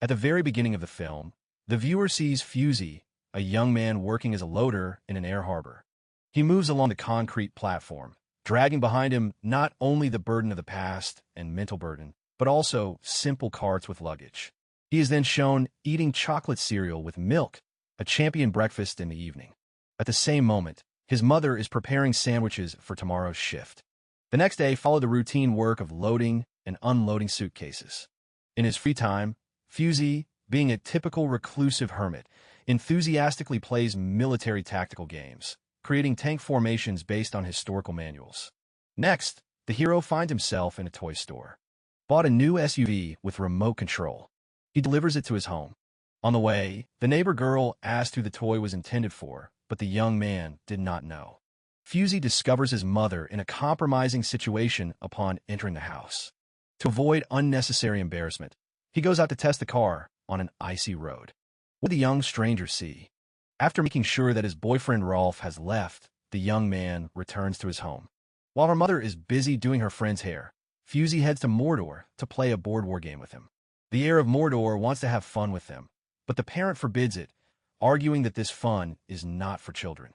At the very beginning of the film, the viewer sees Fusey, a young man working as a loader in an air harbor. He moves along the concrete platform, dragging behind him not only the burden of the past and mental burden, but also simple carts with luggage. He is then shown eating chocolate cereal with milk, a champion breakfast in the evening. At the same moment, his mother is preparing sandwiches for tomorrow's shift. The next day followed the routine work of loading and unloading suitcases. In his free time, Fusey, being a typical reclusive hermit, enthusiastically plays military tactical games, creating tank formations based on historical manuals. Next, the hero finds himself in a toy store. Bought a new SUV with remote control. He delivers it to his home. On the way, the neighbor girl asked who the toy was intended for, but the young man did not know. Fusey discovers his mother in a compromising situation upon entering the house. To avoid unnecessary embarrassment, he goes out to test the car on an icy road. What do the young stranger see? After making sure that his boyfriend Rolf has left, the young man returns to his home. While her mother is busy doing her friend's hair, Fusey heads to Mordor to play a board war game with him. The heir of Mordor wants to have fun with them, but the parent forbids it, arguing that this fun is not for children.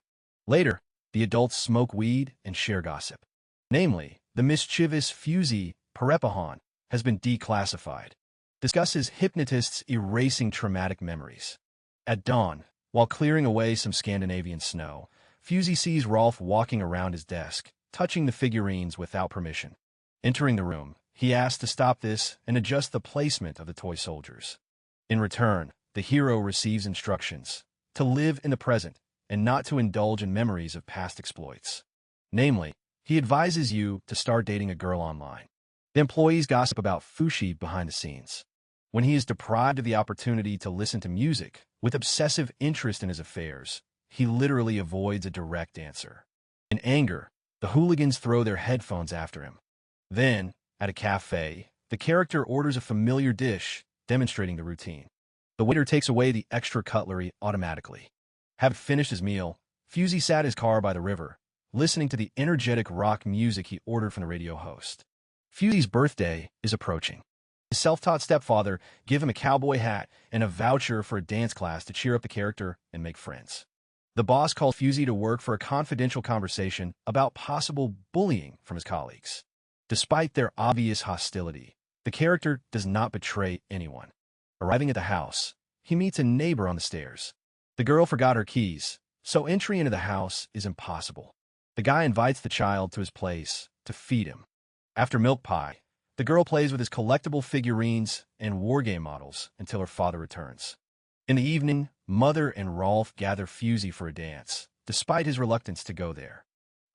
Later, the adults smoke weed and share gossip. Namely, the mischievous Fusey Perepahan has been declassified. Discusses hypnotists erasing traumatic memories. At dawn, while clearing away some Scandinavian snow, Fusey sees Rolf walking around his desk, touching the figurines without permission. Entering the room, he asks to stop this and adjust the placement of the toy soldiers. In return, the hero receives instructions to live in the present and not to indulge in memories of past exploits. Namely, he advises you to start dating a girl online. The employees gossip about Fushi behind the scenes. When he is deprived of the opportunity to listen to music with obsessive interest in his affairs, he literally avoids a direct answer. In anger, the hooligans throw their headphones after him. Then, at a cafe, the character orders a familiar dish, demonstrating the routine. The waiter takes away the extra cutlery automatically. Having finished his meal, Fusey sat his car by the river, listening to the energetic rock music he ordered from the radio host. Fusey's birthday is approaching. His self-taught stepfather gave him a cowboy hat and a voucher for a dance class to cheer up the character and make friends. The boss calls Fusey to work for a confidential conversation about possible bullying from his colleagues. Despite their obvious hostility, the character does not betray anyone. Arriving at the house, he meets a neighbor on the stairs. The girl forgot her keys, so entry into the house is impossible. The guy invites the child to his place to feed him. After milk pie, the girl plays with his collectible figurines and wargame models until her father returns. In the evening, Mother and Rolf gather Fusey for a dance, despite his reluctance to go there.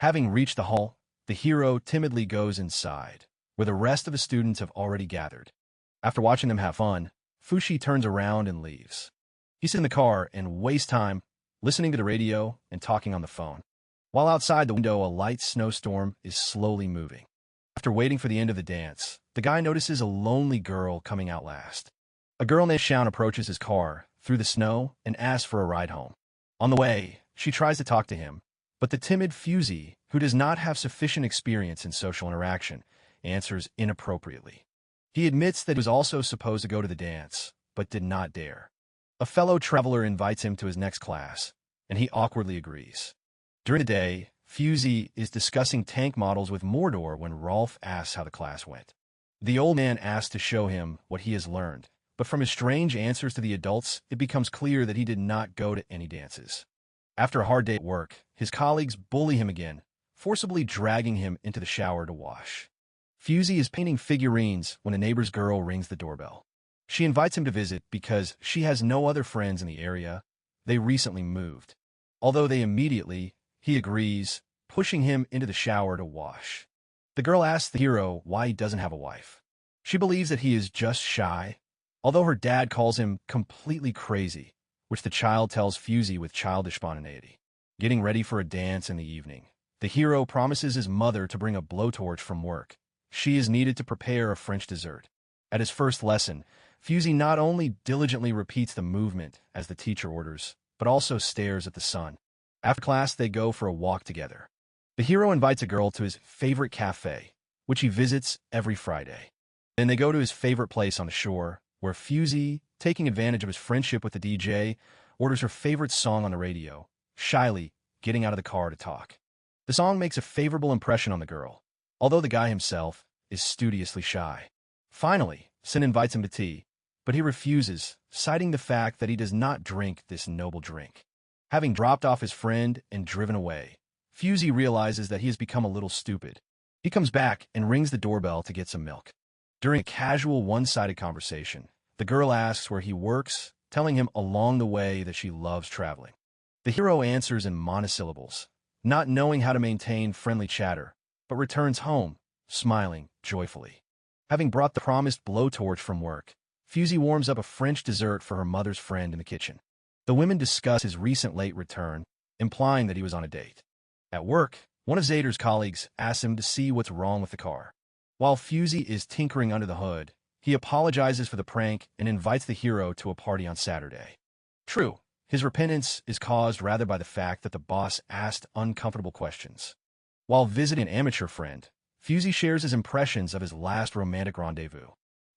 Having reached the hall, the hero timidly goes inside, where the rest of the students have already gathered. After watching them have fun, Fushi turns around and leaves. He sits in the car and wastes time listening to the radio and talking on the phone. While outside the window, a light snowstorm is slowly moving. After waiting for the end of the dance, the guy notices a lonely girl coming out last. A girl named Shaun approaches his car through the snow and asks for a ride home. On the way, she tries to talk to him, but the timid Fusey, who does not have sufficient experience in social interaction, answers inappropriately. He admits that he was also supposed to go to the dance, but did not dare. A fellow traveler invites him to his next class, and he awkwardly agrees. During the day, Fusey is discussing tank models with Mordor when Rolf asks how the class went. The old man asks to show him what he has learned, but from his strange answers to the adults, it becomes clear that he did not go to any dances. After a hard day at work, his colleagues bully him again, forcibly dragging him into the shower to wash. Fusey is painting figurines when a neighbor's girl rings the doorbell. She invites him to visit because she has no other friends in the area. They recently moved. Although he agrees, pushing him into the shower to wash. The girl asks the hero why he doesn't have a wife. She believes that he is just shy, although her dad calls him completely crazy, which the child tells Fusey with childish spontaneity. Getting ready for a dance in the evening, the hero promises his mother to bring a blowtorch from work. She is needed to prepare a French dessert. At his first lesson, Fusey not only diligently repeats the movement as the teacher orders, but also stares at the sun. After class, they go for a walk together. The hero invites a girl to his favorite cafe, which he visits every Friday. Then they go to his favorite place on the shore, where Fusey, taking advantage of his friendship with the DJ, orders her favorite song on the radio, shyly getting out of the car to talk. The song makes a favorable impression on the girl, although the guy himself is studiously shy. Finally, Sin invites him to tea, but he refuses, citing the fact that he does not drink this noble drink. Having dropped off his friend and driven away, Fusey realizes that he has become a little stupid. He comes back and rings the doorbell to get some milk. During a casual one-sided conversation, the girl asks where he works, telling him along the way that she loves traveling. The hero answers in monosyllables, not knowing how to maintain friendly chatter, but returns home, smiling joyfully. Having brought the promised blowtorch from work, Fusey warms up a French dessert for her mother's friend in the kitchen. The women discuss his recent late return, implying that he was on a date. At work, one of Zader's colleagues asks him to see what's wrong with the car. While Fusey is tinkering under the hood, he apologizes for the prank and invites the hero to a party on Saturday. True, his repentance is caused rather by the fact that the boss asked uncomfortable questions. While visiting an amateur friend, Fusey shares his impressions of his last romantic rendezvous.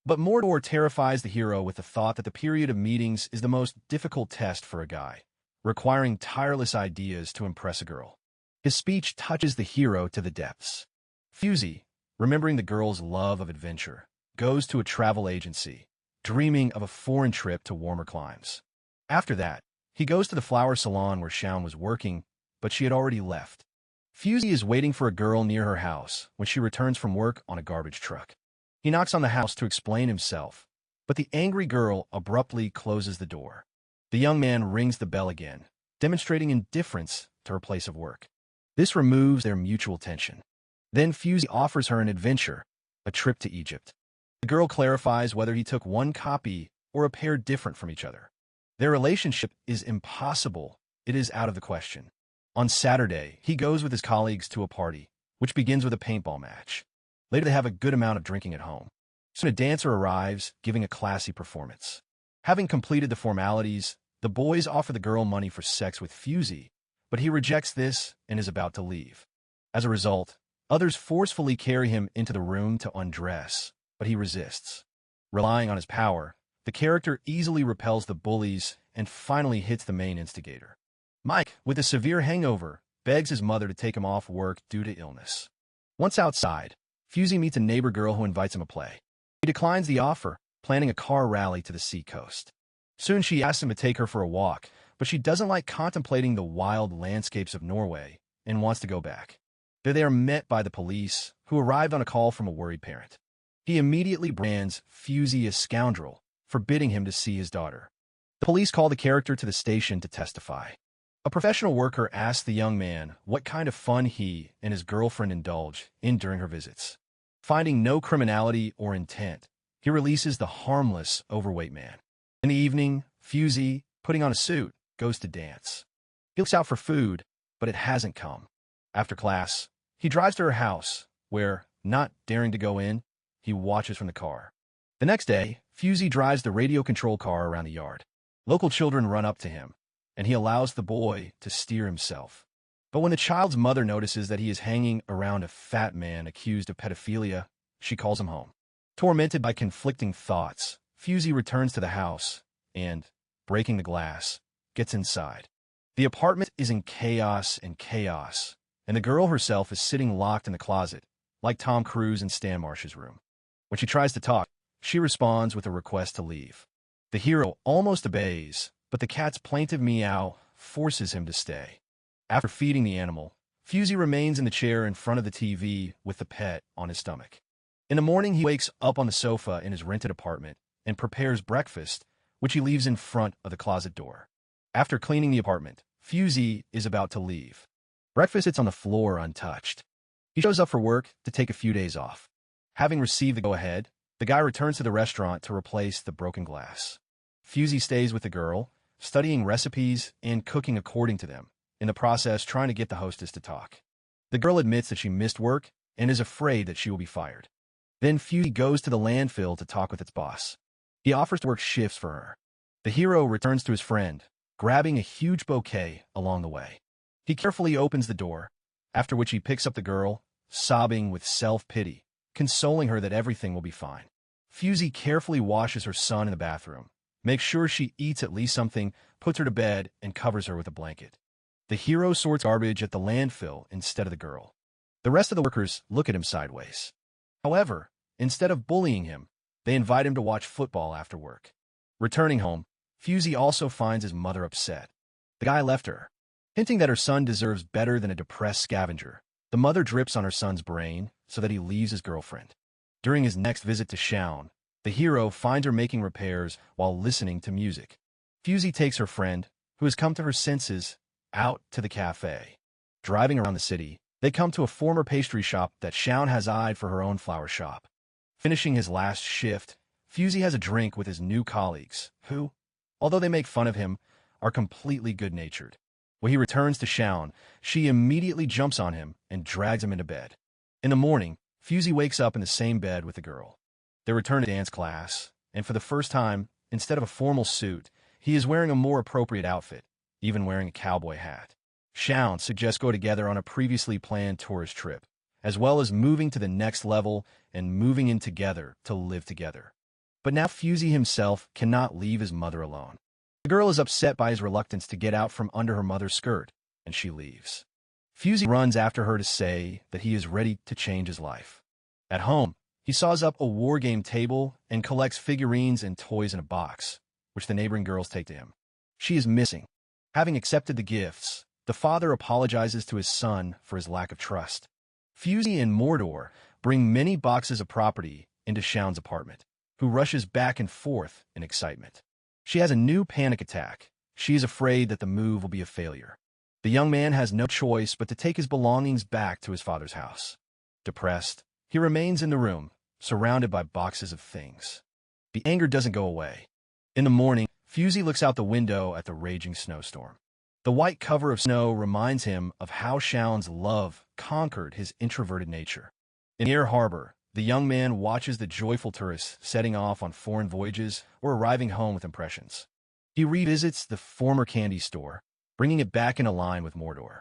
But Mordor terrifies the hero with the thought that the period of meetings is the most difficult test for a guy, requiring tireless ideas to impress a girl. His speech touches the hero to the depths. Fusey, remembering the girl's love of adventure, goes to a travel agency, dreaming of a foreign trip to warmer climes. After that, he goes to the flower salon where Shaun was working, but she had already left. Fusey is waiting for a girl near her house when she returns from work on a garbage truck. He knocks on the house to explain himself, but the angry girl abruptly closes the door. The young man rings the bell again, demonstrating indifference to her place of work. This removes their mutual tension. Then Fusey offers her an adventure, a trip to Egypt. The girl clarifies whether he took one copy or a pair different from each other. Their relationship is impossible. It is out of the question. On Saturday, he goes with his colleagues to a party, which begins with a paintball match. Later, they have a good amount of drinking at home. Soon a dancer arrives, giving a classy performance. Having completed the formalities, the boys offer the girl money for sex with Fusey, but he rejects this and is about to leave. As a result, others forcefully carry him into the room to undress, but he resists. Relying on his power, the character easily repels the bullies and finally hits the main instigator. Mike, with a severe hangover, begs his mother to take him off work due to illness. Once outside, Fusey meets a neighbor girl who invites him to play. He declines the offer, planning a car rally to the seacoast. Soon she asks him to take her for a walk, but she doesn't like contemplating the wild landscapes of Norway and wants to go back. There they are met by the police, who arrived on a call from a worried parent. He immediately brands Fusey as scoundrel, forbidding him to see his daughter. The police call the character to the station to testify. A professional worker asks the young man what kind of fun he and his girlfriend indulge in during her visits. Finding no criminality or intent, he releases the harmless, overweight man. In the evening, Fusey, putting on a suit, goes to dance. He looks out for food, but it hasn't come. After class, he drives to her house, where, not daring to go in, he watches from the car. The next day, Fusey drives the radio-controlled car around the yard. Local children run up to him, and he allows the boy to steer himself. But when the child's mother notices that he is hanging around a fat man accused of pedophilia, she calls him home. Tormented by conflicting thoughts, Fusey returns to the house and, breaking the glass, gets inside. The apartment is in chaos, and the girl herself is sitting locked in the closet, like Tom Cruise in Stan Marsh's room. When she tries to talk, she responds with a request to leave. The hero almost obeys, but the cat's plaintive meow forces him to stay. After feeding the animal, Fusey remains in the chair in front of the TV with the pet on his stomach. In the morning, he wakes up on the sofa in his rented apartment and prepares breakfast, which he leaves in front of the closet door. After cleaning the apartment, Fusey is about to leave. Breakfast sits on the floor untouched. He shows up for work to take a few days off. Having received the go-ahead, the guy returns to the restaurant to replace the broken glass. Fusey stays with the girl, studying recipes and cooking according to them, in the process trying to get the hostess to talk. The girl admits that she missed work and is afraid that she will be fired. Then Fusey goes to the landfill to talk with its boss. He offers to work shifts for her. The hero returns to his friend, grabbing a huge bouquet along the way. He carefully opens the door, after which he picks up the girl, sobbing with self-pity, consoling her that everything will be fine. Fusey carefully washes her son in the bathroom, makes sure she eats at least something, puts her to bed, and covers her with a blanket. The hero sorts garbage at the landfill instead of the girl. The rest of the workers look at him sideways. However, instead of bullying him, they invite him to watch football after work. Returning home, Fusey also finds his mother upset. The guy left her. Hinting that her son deserves better than a depressed scavenger, the mother drips on her son's brain so that he leaves his girlfriend. During his next visit to Shaun, the hero finds her making repairs while listening to music. Fusey takes her friend, who has come to her senses, out to the cafe. Driving around the city, they come to a former pastry shop that Shaun has eyed for her own flower shop. Finishing his last shift, Fusey has a drink with his new colleagues, who, although they make fun of him, are completely good-natured. When he returns to Shaun, she immediately jumps on him and drags him into bed. In the morning, Fusey wakes up in the same bed with the girl. They return to dance class, and for the first time, instead of a formal suit, he is wearing a more appropriate outfit, even wearing a cowboy hat. Shaun suggests go together on a previously planned tourist trip, as well as moving to the next level and moving in together to live together. But now Fusey himself cannot leave his mother alone. The girl is upset by his reluctance to get out from under her mother's skirt, and she leaves. Fusey runs after her to say that he is ready to change his life. At home, he saws up a war game table and collects figurines and toys in a box, which the neighboring girls take to him. She is missing. Having accepted the gifts, the father apologizes to his son for his lack of trust. Fusey and Mordor bring many boxes of property into Shaun's apartment, who rushes back and forth in excitement. She has a new panic attack. She is afraid that the move will be a failure. The young man has no choice but to take his belongings back to his father's house. Depressed, he remains in the room, surrounded by boxes of things. The anger doesn't go away. In the morning, Fusey looks out the window at the raging snowstorm. The white cover of snow reminds him of how Shaun's love conquered his introverted nature. In Air Harbor, the young man watches the joyful tourists setting off on foreign voyages or arriving home with impressions. He revisits the former candy store, bringing it back into line with Mordor.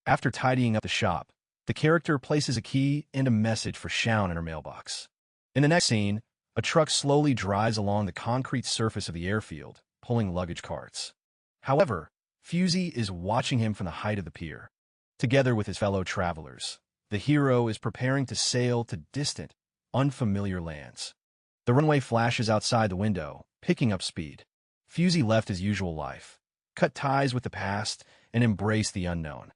After tidying up the shop, the character places a key and a message for Shaun in her mailbox. In the next scene, a truck slowly drives along the concrete surface of the airfield, pulling luggage carts. However, Fusey is watching him from the height of the pier. Together with his fellow travelers, the hero is preparing to sail to distant, unfamiliar lands. The runway flashes outside the window, picking up speed. Fusey left his usual life, cut ties with the past, and embraced the unknown.